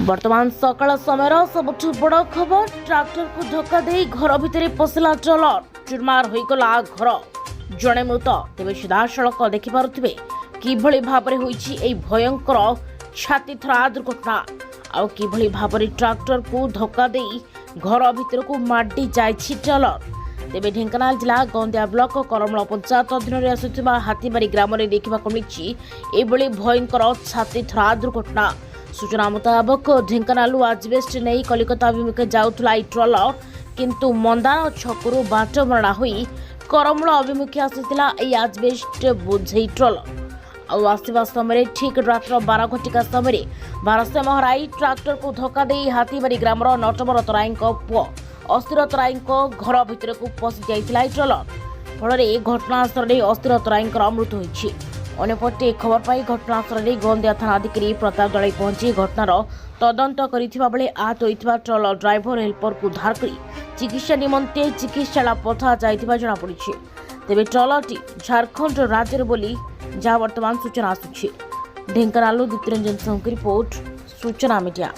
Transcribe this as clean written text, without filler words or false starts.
वर्तमान सकाळ समय सबुठ बड़ खबर ट्रैक्टर को धक्का दे घर भितर पशिला ट्रलर चुरमार होईगला घर जड़े मृत तेज सीधासख देखिपे किभली भाव भयंकर छाती थरा दुर्घटना आउ किभली भाव ट्रैक्टर को धक्का दे घर भितर को माडी जाइछि ट्रलर तेज ढेंकानाल जिला गंदिया ब्लॉक करमल पंचायत अधीन आसुवा हाथीबारी ग्राम में देखा मिली एभली भयंकर छाती थरा दुर्घटना। सूचना मुताबक ढेंकानालू आजबेस्ट नहीं कलिकता अभिमुखे जाउथला ई ट्रलर किंतु मंदान छकरू बाट मरणा होई करमूल अभिमुखे आसीथिला ई आजबेस्ट बोझई ट्रलर आउ आसवा समय ठीक रात 12 घटिका समय भारसाम्य हराई ट्रैक्टर को धक्का दे हाथीबारी ग्रामर नटवर तराई पुओ अस्थिर तराई घर भितर को पशि जाइथिला ई ट्रलर फल घटनास्थल अस्थिर तराई मृत्यु होइछि। अन्यपटे खबर पाई घटनास्थल गंदिया थाना अधिकारी प्रताप दलाई पहुंची घटनार तदंत करथिबा बेले आहत होइथिबा ट्रलर ड्राइवर हेल्पर को उद्धार करी चिकित्सा निमंते चिकित्सालय पठा जाइथिबा जणा पड़िछि। तेबे ट्रलरटी झारखंड राज्यर बोली जहाँ वर्तमान सूचना आसुछि। ढेंकानालू द्वितीयरंजन सिंह की रिपोर्ट सूचना मीडिया।